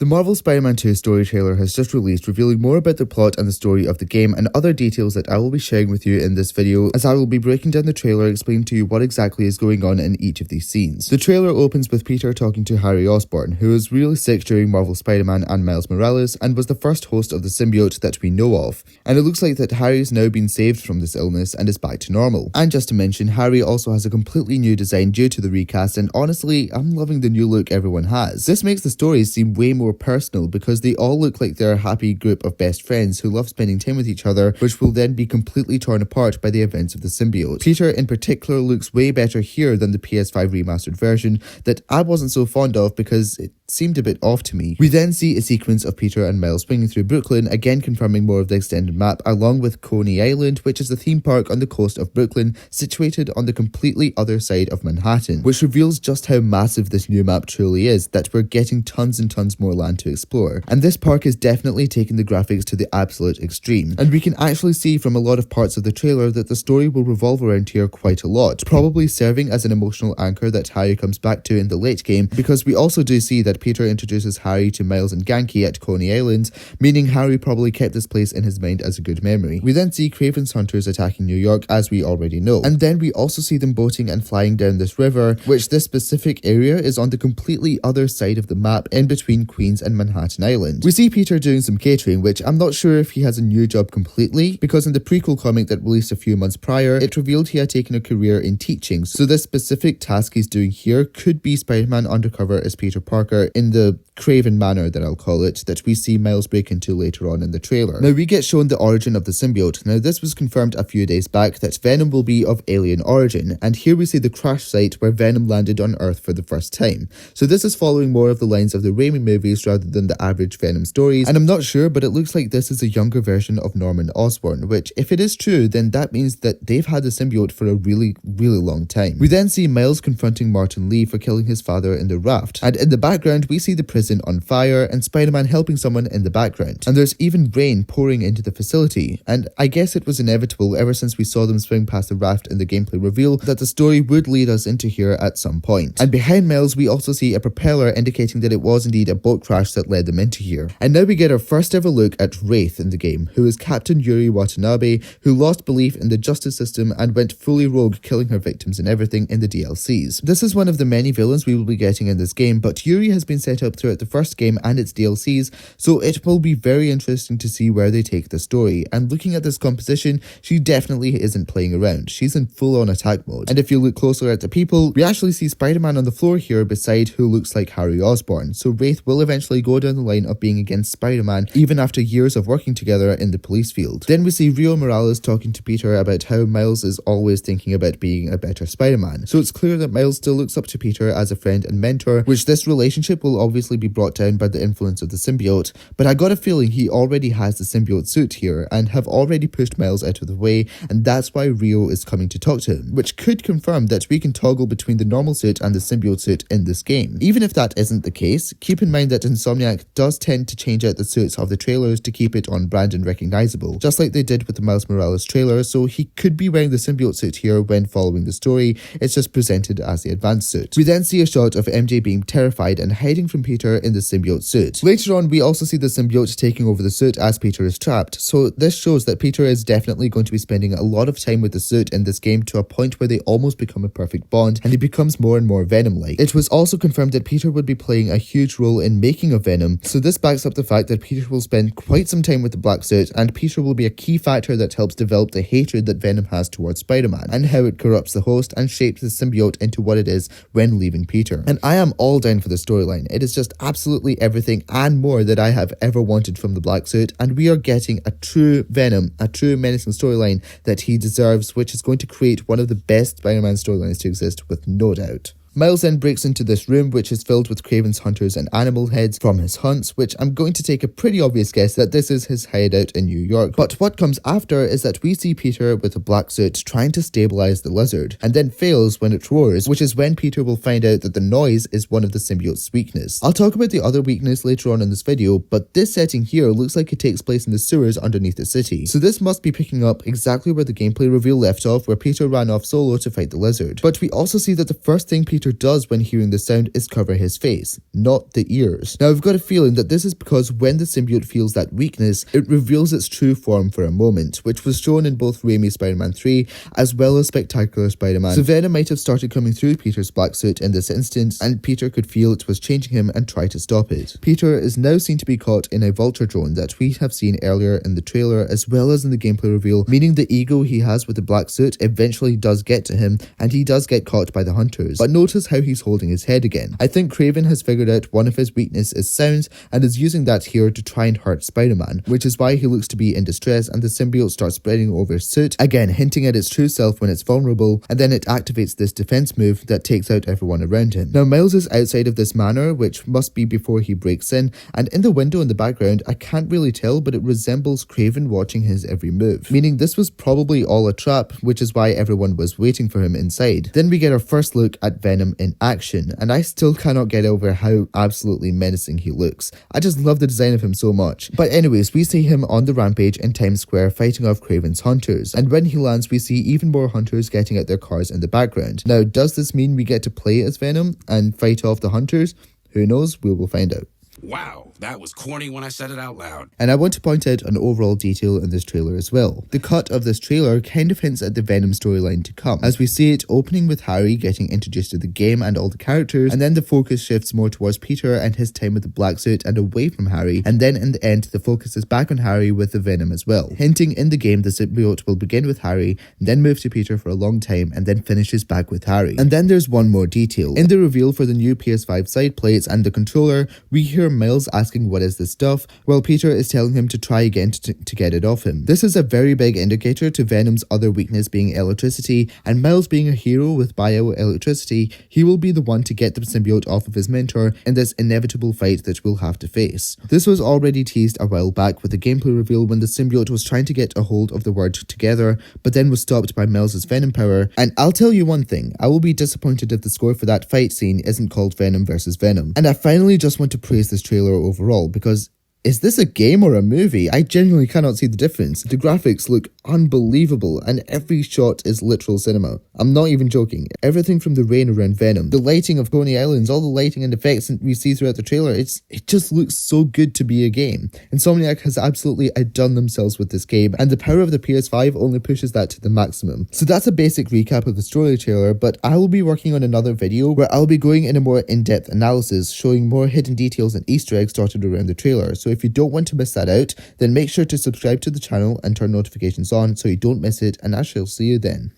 The Marvel Spider-Man 2 story trailer has just released, revealing more about the plot and the story of the game and other details that I will be sharing with you in this video, as I will be breaking down the trailer, explaining to you what exactly is going on in each of these scenes. The trailer opens with Peter talking to Harry Osborn, who was really sick during Marvel Spider-Man and Miles Morales and was the first host of the Symbiote that we know of. And it looks like that Harry has now been saved from this illness and is back to normal. And just to mention, Harry also has a completely new design due to the recast, and honestly, I'm loving the new look everyone has. This makes the stories seem way more personal because they all look like they're a happy group of best friends who love spending time with each other, which will then be completely torn apart by the events of the symbiote. Peter in particular looks way better here than the PS5 remastered version that I wasn't so fond of because it seemed a bit off to me. We then see a sequence of Peter and Miles swinging through Brooklyn, again confirming more of the extended map, along with Coney Island, which is a theme park on the coast of Brooklyn, situated on the completely other side of Manhattan, which reveals just how massive this new map truly is, that we're getting tons and tons more land to explore. And this park is definitely taking the graphics to the absolute extreme. And we can actually see from a lot of parts of the trailer that the story will revolve around here quite a lot, probably serving as an emotional anchor that Harry comes back to in the late game, because we also do see that Peter introduces Harry to Miles and Genki at Coney Island, meaning Harry probably kept this place in his mind as a good memory. We then see Kraven's hunters attacking New York, as we already know. And then we also see them boating and flying down this river, which this specific area is on the completely other side of the map, in between Queens and Manhattan Island. We see Peter doing some catering, which I'm not sure if he has a new job completely, because in the prequel comic that released a few months prior, it revealed he had taken a career in teaching, so this specific task he's doing here could be Spider-Man undercover as Peter Parker in the Kraven manner, that I'll call it, that we see Miles break into later on in the trailer. Now we get shown the origin of the symbiote. Now this was confirmed a few days back that Venom will be of alien origin, and here we see the crash site where Venom landed on Earth for the first time. So this is following more of the lines of the Raimi movies rather than the average Venom stories, and I'm not sure, but it looks like this is a younger version of Norman Osborn, which if it is true, then that means that they've had the symbiote for a really long time. We then see Miles confronting Martin Lee for killing his father in the raft, and in the background we see the prison on fire and Spider-Man helping someone in the background, and there's even rain pouring into the facility. And I guess it was inevitable ever since we saw them swing past the raft in the gameplay reveal that the story would lead us into here at some point. And behind Miles we also see a propeller indicating that it was indeed a boat crash that led them into here. And now we get our first ever look at Wraith in the game, who is Captain Yuri Watanabe, who lost belief in the justice system and went fully rogue, killing her victims and everything in the DLCs. This is one of the many villains we will be getting in this game, but Yuri has been set up throughout the first game and its DLCs, so it will be very interesting to see where they take the story. And looking at this composition, she definitely isn't playing around. She's in full-on attack mode. And if you look closer at the people, we actually see Spider-Man on the floor here beside who looks like Harry Osborn. So Wraith will eventually go down the line of being against Spider-Man even after years of working together in the police field. Then we see Rio Morales talking to Peter about how Miles is always thinking about being a better Spider-Man. So it's clear that Miles still looks up to Peter as a friend and mentor, which this relationship will obviously be brought down by the influence of the symbiote, but I got a feeling he already has the symbiote suit here and have already pushed Miles out of the way, and that's why Rio is coming to talk to him, which could confirm that we can toggle between the normal suit and the symbiote suit in this game. Even if that isn't the case, keep in mind that Insomniac does tend to change out the suits of the trailers to keep it on brand and recognizable, just like they did with the Miles Morales trailer, so he could be wearing the symbiote suit here when following the story. It's just presented as the advanced suit. We then see a shot of MJ being terrified and hiding from Peter in the symbiote suit. Later on, we also see the symbiote taking over the suit as Peter is trapped, so this shows that Peter is definitely going to be spending a lot of time with the suit in this game, to a point where they almost become a perfect bond and he becomes more and more Venom-like. It was also confirmed that Peter would be playing a huge role in making of Venom, so this backs up the fact that Peter will spend quite some time with the black suit, and Peter will be a key factor that helps develop the hatred that Venom has towards Spider-Man, and how it corrupts the host and shapes the symbiote into what it is when leaving Peter. And I am all down for the storyline. It is just absolutely everything and more that I have ever wanted from the black suit, and we are getting a true Venom, a true menacing storyline that he deserves, which is going to create one of the best Spider-Man storylines to exist, with no doubt. Miles then breaks into this room, which is filled with Kraven's hunters and animal heads from his hunts, which I'm going to take a pretty obvious guess that this is his hideout in New York. But what comes after is that we see Peter with a black suit trying to stabilize the lizard, and then fails when it roars, which is when Peter will find out that the noise is one of the symbiote's weakness. I'll talk about the other weakness later on in this video, but this setting here looks like it takes place in the sewers underneath the city. So this must be picking up exactly where the gameplay reveal left off, where Peter ran off solo to fight the lizard. But we also see that the first thing Peter Peter does when hearing the sound is cover his face, not the ears. Now I've got a feeling that this is because when the symbiote feels that weakness, it reveals its true form for a moment, which was shown in both Raimi's Spider-Man 3 as well as Spectacular Spider-Man. So Venom might have started coming through Peter's black suit in this instance, and Peter could feel it was changing him and try to stop it. Peter is now seen to be caught in a vulture drone that we have seen earlier in the trailer as well as in the gameplay reveal, meaning the ego he has with the black suit eventually does get to him and he does get caught by the hunters. But notice how he's holding his head again. I think Kraven has figured out one of his weaknesses is sounds and is using that here to try and hurt Spider-Man, which is why he looks to be in distress and the symbiote starts spreading over his suit, again hinting at its true self when it's vulnerable, and then it activates this defense move that takes out everyone around him. Now Miles is outside of this manor, which must be before he breaks in, and in the window in the background I can't really tell, but it resembles Kraven watching his every move, meaning this was probably all a trap, which is why everyone was waiting for him inside. Then we get our first look at Venom in action, and I still cannot get over how absolutely menacing he looks. I just love the design of him so much. But anyways, we see him on the rampage in Times Square fighting off Kraven's hunters, and when he lands we see even more hunters getting out their cars in the background. Now does this mean we get to play as Venom and fight off the hunters? Who knows? We will find out. Wow, that was corny when I said it out loud. And I want to point out an overall detail in this trailer as well. The cut of this trailer kind of hints at the Venom storyline to come, as we see it opening with Harry getting introduced to the game and all the characters, and then the focus shifts more towards Peter and his time with the black suit and away from Harry, and then in the end the focus is back on Harry with the Venom as well, hinting in the game the symbiote will begin with Harry, then move to Peter for a long time, and then finishes back with Harry. And then there's one more detail. In the reveal for the new PS5 side plates and the controller, we hear Miles asking what is this stuff, while Peter is telling him to try again to get it off him. This is a very big indicator to Venom's other weakness being electricity, and Miles being a hero with bioelectricity, he will be the one to get the symbiote off of his mentor in this inevitable fight that we'll have to face. This was already teased a while back with the gameplay reveal when the symbiote was trying to get a hold of the word together, but then was stopped by Miles' Venom power, and I'll tell you one thing, I will be disappointed if the score for that fight scene isn't called Venom versus Venom. And I finally just want to praise this trailer overall, because is this a game or a movie? I genuinely cannot see the difference. The graphics look unbelievable and every shot is literal cinema. I'm not even joking. Everything from the rain around Venom, the lighting of Coney Islands, all the lighting and effects that we see throughout the trailer, it just looks so good to be a game. Insomniac has absolutely outdone themselves with this game, and the power of the PS5 only pushes that to the maximum. So that's a basic recap of the story trailer, but I will be working on another video where I'll be going in a more in-depth analysis, showing more hidden details and Easter eggs dotted around the trailer. So if you don't want to miss that out, then make sure to subscribe to the channel and turn notifications on so you don't miss it, and I shall see you then.